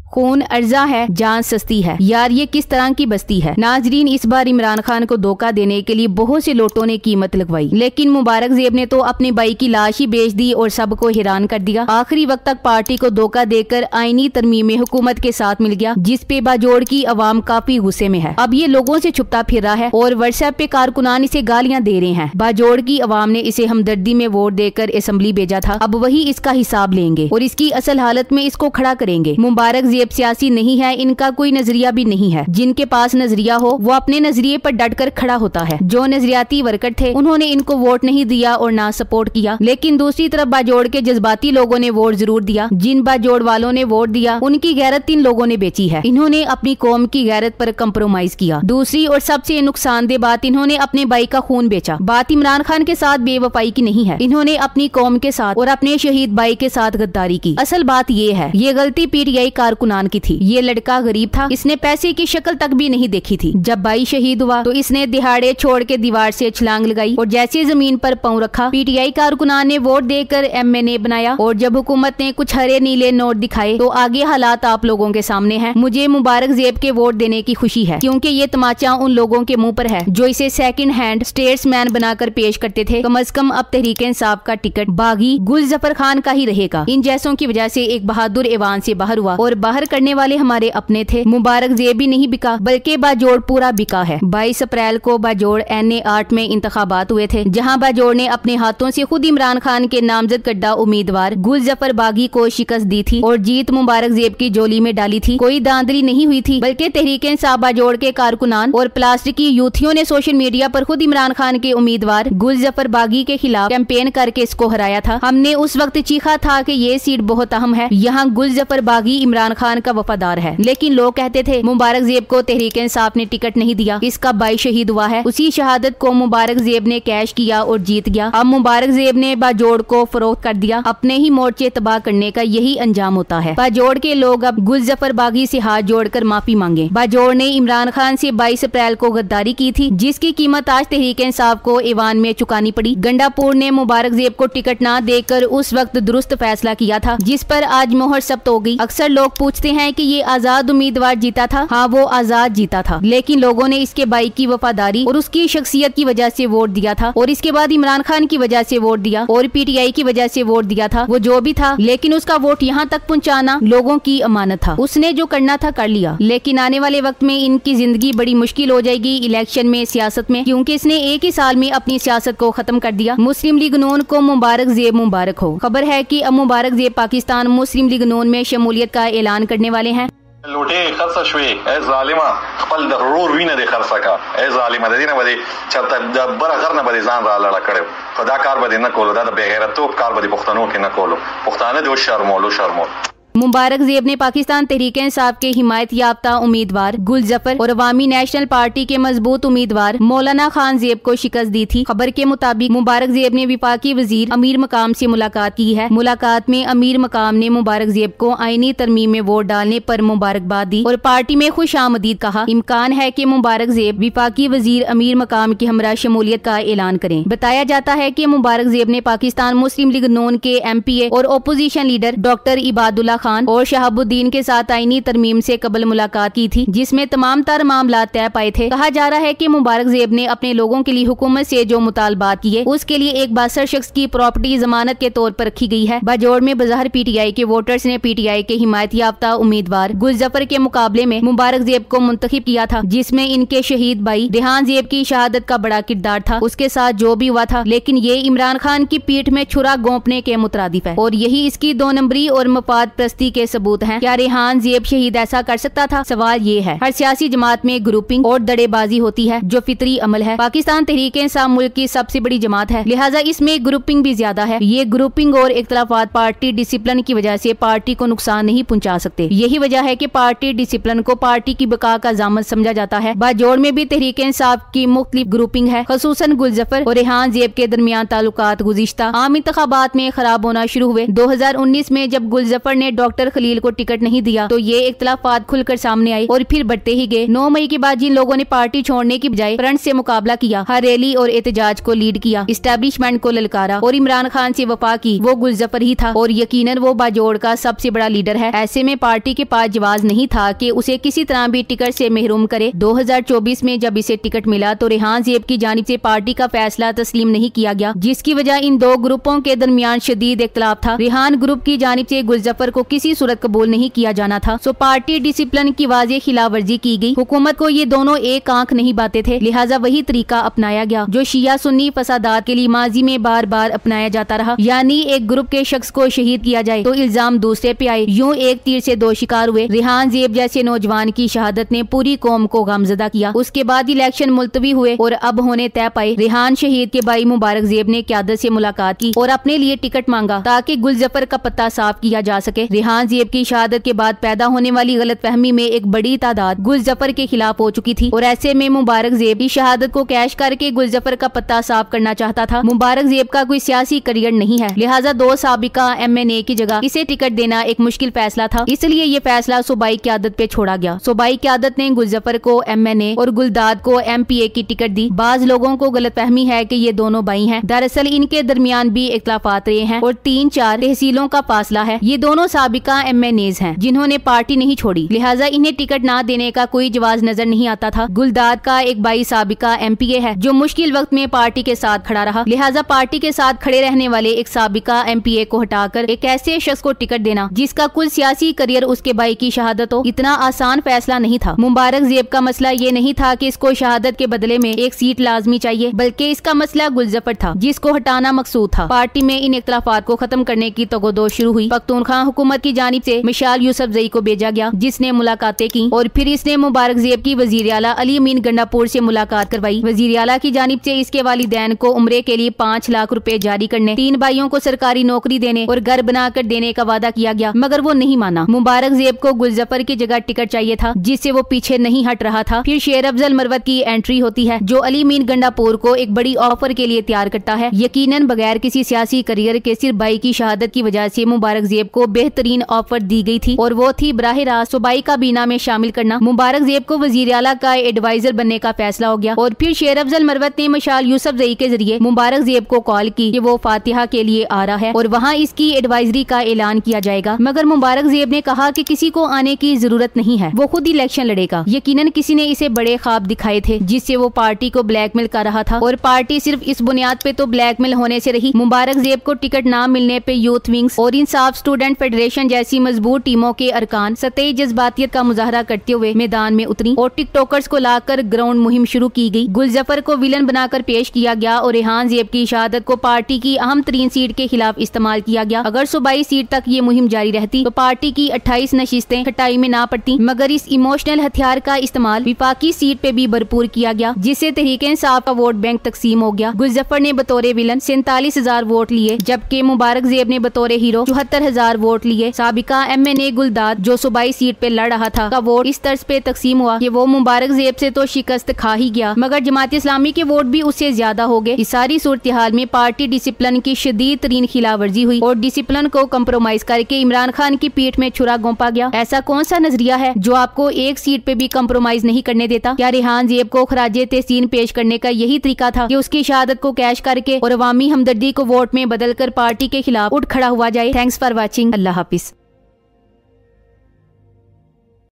खून अर्जा है, जान सस्ती है। यार ये किस तरह की बस्ती है। नाजरीन, इस बार इमरान खान को धोखा देने के लिए बहुत से लोगों ने कीमत लगवाई, लेकिन मुबारक ज़ेब ने तो अपने भाई की लाश ही बेच दी और सबको हैरान कर दिया। आखिरी वक्त तक पार्टी को धोखा देकर आईनी तरमीम हुकूमत के साथ मिल गया, जिस पे बाजोड़ की अवाम काफी गुस्से में है। अब ये लोगों से छुपता फिर रहा है और व्हाट्सएप पे कारकुनान इसे गालियां दे रहे हैं। बाजोड़ की अवाम ने इसे हमदर्दी में वोट देकर असेंबली भेजा था। अब वही इसका हिसाब लेंगे और इसकी असल हालत में इसको खड़ा करेंगे। मुबारक ज़ेब सियासी नहीं है, इनका कोई नजरिया भी नहीं है। जिनके पास नजरिया हो वो अपने नजरिए पर डट कर खड़ा होता है। जो नजरियाती वर्कर थे उन्होंने इनको वोट नहीं दिया और ना सपोर्ट किया, लेकिन दूसरी तरफ बाजोड़ के जज्बाती लोगों ने वोट जरूर दिया। जिन बाजोड़ वालों ने वोट दिया उनकी गैरत इन लोगों ने बेची है। इन्होंने अपनी कौम की गैरत पर कंप्रोमाइज किया। दूसरी और सबसे नुकसानदेह बात, इन्होंने अपने भाई का खून बेचा। बात इमरान खान के साथ बेवफाई की नहीं है, इन्होंने अपनी कौम के साथ और अपने शहीद भाई के साथ गद्दारी की। असल बात ये है, ये गलती पीटीआई कारकुनान की थी। ये लड़का गरीब था, इसने पैसे की शक्ल तक भी नहीं देखी थी। जब भाई शहीद हुआ तो इसने दिहाड़े छोड़ के दीवार से छलांग लगाई और जैसे जमीन पर पांव रखा, पीटीआई कारकुनान ने वोट देकर एमएनए बनाया। और जब हुकूमत ने कुछ हरे नीले नोट दिखाए तो आगे हालात आप लोगों के सामने है। मुझे मुबारक ज़ेब के वोट देने की खुशी है, क्योंकि ये तमाचा उन लोगों के मुंह पर है जो इसे सेकंड हैंड स्टेट्समैन बनाकर पेश करते थे। कम अज कम अब तहरीक इंसाफ का टिकट बागी गुल जफर खान का ही रहेगा। इन जैसों की वजह से एक बहादुर ऐवान से बाहर हुआ और बाहर करने वाले हमारे अपने थे। मुबारक ज़ेब भी नहीं बिका, बल्कि बाजोड़ पूरा बिका है। 22 अप्रैल को बाजोड़ NA 8 में इंतखाबात हुए थे, जहां बाजोड़ ने अपने हाथों से खुद इमरान खान के नामजद करदा उम्मीदवार गुल जफर बागी को शिकस्त दी थी और जीत मुबारक ज़ेब की झोली में डाली थी। कोई धांधली नहीं हुई थी, बल्कि तहरीक इंसाफ बाजोड़ के कारकुनान और प्लास्टिकी यूथियों ने सोशल मीडिया पर खुद इमरान खान के उम्मीदवार गुल जफर बागी के खिलाफ कैंपेन करके इसको हराया था। हमने उस वक्त चीखा था कि ये सीट बहुत अहम है, यहाँ गुल जफर बागी इमरान खान का वफादार है। लेकिन लोग कहते थे मुबारक ज़ेब को तहरीक इंसाफ ने टिकट नहीं दिया, इसका भाई शहीद हुआ है। उसी शहादत को मुबारक ज़ेब ने कैश किया और जीत गया। अब मुबारक ज़ेब ने बाजोड़ को फरोख्त कर दिया। अपने ही मोर्चे तबाह करने का यही अंजाम होता है। बाजोड़ के लोग अब गुल जफर बागी से हाथ जोड़कर माफी मांगे। बाजोड़ ने इमरान खान से 22 अप्रैल को गद्दारी की थी, जिसकी कीमत आज तहरीक इंसाफ को ईवान में चुकानी पड़ी। गंडापुर ने मुबारक ज़ेब को टिकट न देकर उस वक्त दुरुस्त फैसला किया था, जिस पर आज मोहर सख्त हो गई। अक्सर लोग पूछते हैं कि ये आजाद उम्मीदवार जीता था। हाँ, वो आजाद जीता था, लेकिन लोगों ने इसके भाई की वफादारी और उसकी शख्सियत की वजह से वोट दिया था और इसके बाद इमरान खान की वजह से वोट दिया और पीटीआई की वजह से वोट दिया था। वो जो भी था, लेकिन उसका वोट यहाँ तक पहुँचाना लोगों की अमानत था। उसने जो करना था कर लिया, लेकिन आने वाले वक्त में इनकी जिंदगी बड़ी मुश्किल हो जाएगी इलेक्शन में, सियासत में, क्योंकि इसने एक ही साल में अपनी सियासत को खत्म कर दिया। मुस्लिम लीग नून को मुबारक ज़ेब मुबारक हो। खबर है कि अब मुबारक ज़ेब पाकिस्तान मुस्लिम लीग नून में शमूलियत का ऐलान करने वाले हैं। लूटे खर्चा शुए ए जालिमा खपल द रोर वीने दे खर्चा का ए जालिमा दे न बदे चरता दबर करना बदे जान रा लड़ा करे खुदा कार बदे न कोलो दा बेगैरतो कार बदे पुख्तनो के न कोलो पुख्ताने दो शर्मो मुबारक ज़ेब ने पाकिस्तान तहरीक इंसाफ के हिमायत याफ्ता उम्मीदवार गुल जफर और अवामी नेशनल पार्टी के मजबूत उम्मीदवार मौलाना खान ज़ेब को शिकस्त दी थी। खबर के मुताबिक मुबारक ज़ेब ने विफाकी वजीर अमीर मकाम से मुलाकात की है। मुलाकात में अमीर मकाम ने मुबारक ज़ेब को आईनी तरमीम में वोट डालने पर मुबारकबाद दी और पार्टी में खुश आमदीद कहा। इम्कान है कि मुबारक ज़ेब विफाकी वजीर अमीर मकाम की हमरा शमूलियत का ऐलान करें। बताया जाता है कि मुबारक ज़ेब ने पाकिस्तान मुस्लिम लीग नून के MPA और opposition leader doctor Ibadullah Khan और शहाबुद्दीन के साथ आईनी तरमीम से कबल मुलाकात की थी, जिसमें तमाम तर मामला तय पाए थे। कहा जा रहा है कि मुबारक ज़ेब ने अपने लोगों के लिए हुकूमत से जो मुतालबात किए, उसके लिए एक बासर शख्स की प्रॉपर्टी जमानत के तौर पर रखी गई है। बाजोड़ में बज़ाहिर पीटीआई के वोटर्स ने पीटीआई के हिमायत याफ्ता उम्मीदवार गुल जफर के मुकाबले में मुबारक ज़ेब को मुंतखब किया था, जिसमें इनके शहीद भाई रेहान ज़ेब की शहादत का बड़ा किरदार था। उसके साथ जो भी हुआ था, लेकिन ये इमरान खान की पीठ में छुरा गोंपने के मुतरादिफ है और यही इसकी 2 नंबरी और मफाद प्रस्ती के सबूत हैं। क्या रेहान ज़ेब शहीद ऐसा कर सकता था? सवाल ये है। हर सियासी जमात में ग्रुपिंग और दड़ेबाजी होती है, जो फितरी अमल है। पाकिस्तान तहरीक इंसाफ मुल्क की सबसे बड़ी जमात है, लिहाजा इसमें ग्रुपिंग भी ज्यादा है। ये ग्रुपिंग और इख्तलाफात पार्टी डिसिप्लिन की वजह से पार्टी को नुकसान नहीं पहुंचा सकते। यही वजह है कि पार्टी डिसिप्लिन को पार्टी की बका का जामन समझा जाता है। बाजोड़ में भी तहरीक इंसाफ की मुख्तलिफ ग्रुपिंग है, खसूसन गुल जफर और रेहान ज़ेब के दरमियान ताल्लुकात गुज़िश्ता आम इंतखाबात में खराब होना शुरू हुए। 2019 में जब गुल जफर ने डॉक्टर खलील को टिकट नहीं दिया तो ये इख्तलाफात खुलकर सामने आए और फिर बढ़ते ही गए। 9 मई के बाद जिन लोगों ने पार्टी छोड़ने की बजाय फ्रंट से मुकाबला किया, हर रैली और एहतजाज को लीड किया, इस्टेब्लिशमेंट को ललकारा और इमरान खान से वफा की, वो गुलजफर ही था और यकीनन वो बाजोड़ का सबसे बड़ा लीडर है। ऐसे में पार्टी के पास जवाब नहीं था कि उसे किसी तरह भी टिकट से महरूम करे। 2024 में जब इसे टिकट मिला तो रेहान ज़ेब की जानिब से पार्टी का फैसला तस्लीम नहीं किया गया, जिसकी वजह इन दो ग्रुपों के दरमियान शदीद इख्तलाफ था। रेहान ग्रुप की जानिब से गुलजफर को किसी सूरत कबूल नहीं किया जाना था, सो पार्टी डिसिप्लिन की वाज़ेह खिलाफ वर्जी की गई। हुकूमत को ये दोनों एक आंख नहीं बाते थे, लिहाजा वही तरीका अपनाया गया जो शिया सुन्नी फसादात के लिए माजी में बार बार अपनाया जाता रहा, यानी एक ग्रुप के शख्स को शहीद किया जाए तो इल्जाम दूसरे पे आए। यूं एक तीर से दो शिकार हुए। रेहान ज़ेब जैसे नौजवान की शहादत ने पूरी कौम को गमज़दा किया। उसके बाद इलेक्शन मुलतवी हुए और अब होने तय पाए। रेहान शहीद के भाई मुबारक ज़ेब ने क़यादत से मुलाकात की और अपने लिए टिकट मांगा ताकि गुलजफर का पत्ता साफ किया जा सके। रेहान ज़ेब की शहादत के बाद पैदा होने वाली गलतफहमी में एक बड़ी तादाद गुलजफर के खिलाफ हो चुकी थी और ऐसे में मुबारक ज़ेब की शहादत को कैश करके गुलजफर का पत्ता साफ करना चाहता था। मुबारक ज़ेब का कोई सियासी करियर नहीं है, लिहाजा 2 साबिका MNA की जगह इसे टिकट देना एक मुश्किल फैसला था, इसलिए ये फैसला सूबाई क़यादत पे छोड़ा गया। सूबाई क़यादत ने गुलजफर को MNA और गुलदाद को MPA की टिकट दी। बाज लोगों को गलतफहमी है कि ये दोनों भाई हैं, दरअसल इनके दरमियान भी इख्तलाफात रहे हैं और 3-4 तहसीलों का फासला है। ये दोनों साबिका MNAs हैं जिन्होंने पार्टी नहीं छोड़ी, लिहाजा इन्हें टिकट न देने का कोई जवाज नजर नहीं आता था। गुलदाद का एक भाई साबिका MPA है जो मुश्किल वक्त में पार्टी के साथ खड़ा रहा, लिहाजा पार्टी के साथ खड़े रहने वाले एक साबिका MPA को हटाकर एक ऐसे शख्स को टिकट देना जिसका कुल सियासी करियर उसके भाई की शहादत हो, इतना आसान फैसला नहीं था। मुबारक ज़ेब का मसला ये नहीं था कि इसको शहादत के बदले में एक सीट लाजमी चाहिए, बल्कि इसका मसला गुलजफर था जिसको हटाना मकसूद था। पार्टी में इन इख्तलाफात को खत्म करने की तगोदो शुरू हुई। पख्तूनख्वा हुकूमत की जानिब से मिशाल यूसुफजई को भेजा गया जिसने मुलाकातें की और फिर इसने मुबारक ज़ेब की वजीर आला अली अमीन गंडापुर से मुलाकात करवाई। वजीर आला की जानिब से इसके वालिदैन को उम्रे के लिए 5 लाख रुपए जारी करने, 3 भाइयों को सरकारी नौकरी देने और घर बनाकर देने का वादा किया गया, मगर वो नहीं माना। मुबारक ज़ेब को गुलजफर की जगह टिकट चाहिए था जिससे वो पीछे नहीं हट रहा था। फिर शेर अफजल मरवत की एंट्री होती है जो अली अमीन गंडापुर को एक बड़ी ऑफर के लिए तैयार करता है। यकीनन बगैर किसी सियासी करियर के सिर्फ भाई की शहादत की वजह से मुबारक ज़ेब को बेहतरीन ऑफर दी गई थी और वो थी बराह रास्त सूबाई काबीना में शामिल करना। मुबारक ज़ेब को वजीर आला का एडवाइजर बनने का फैसला हो गया और फिर शेर अफजल मरवत ने मिशाल यूसुफजई के जरिए मुबारक ज़ेब को कॉल की कि वो फातिहा के लिए आ रहा है और वहाँ इसकी एडवाइजरी का ऐलान किया जाएगा, मगर मुबारक ज़ेब ने कहा कि किसी को आने की जरूरत नहीं है, वो खुद इलेक्शन लड़ेगा। यकीनन किसी ने इसे बड़े ख्वाब दिखाए थे जिससे वो पार्टी को ब्लैकमेल कर रहा था और पार्टी सिर्फ इस बुनियाद पे तो ब्लैकमेल होने से रही। मुबारक ज़ेब को टिकट ना मिलने पे यूथ विंग्स और इंसाफ स्टूडेंट फेडरेशन जैसी मजबूत टीमों के अरकान सतही जज्बातियत का मुजाहरा करते हुए मैदान में उतरी और टिकटॉकर्स को लाकर ग्राउंड मुहिम शुरू की गई। गुलजफर को विलन बनाकर पेश किया गया और रेहान ज़ेब की शहादत को पार्टी की अहम तरीन सीट के खिलाफ इस्तेमाल किया गया। अगर सूबाई सीट तक ये मुहिम जारी रहती तो पार्टी की 28 नशिस्तें खटाई में ना पड़ती, मगर इस इमोशनल हथियार का इस्तेमाल विफाकी सीट पे भी भरपूर किया गया जिससे तहरीके इंसाफ का वोट बैंक तकसीम हो गया। गुलजफर ने बतौर विलन 47,000 वोट लिए जबकि मुबारक ज़ेब ने बतौर हीरो 74,000 वोट लिए। साबिका MNA गुलदाद जो सूबाई सीट पे लड़ रहा था का वोट इस तर्ज पे तकसीम हुआ कि वो मुबारक ज़ेब से तो शिकस्त खा ही गया, मगर जमात इस्लामी के वोट भी उससे ज्यादा हो गए। इस सारी सूरत हाल में पार्टी डिसिप्लिन की शदीद तरीन खिलाफ वर्जी हुई और डिसिप्लिन को कम्प्रोमाइज करके इमरान खान की पीठ में छुरा गोंपा गया। ऐसा कौन सा नजरिया है जो आपको एक सीट पे भी कम्प्रोमाइज नहीं करने देता? क्या रेहान ज़ेब को खराजे तहसीन पेश करने का यही तरीका था कि उसकी शहादत को कैश करके और अवामी हमदर्दी को वोट में बदल कर पार्टी के खिलाफ उठ खड़ा हुआ जाए? Thanks for watching. Allah Hafiz.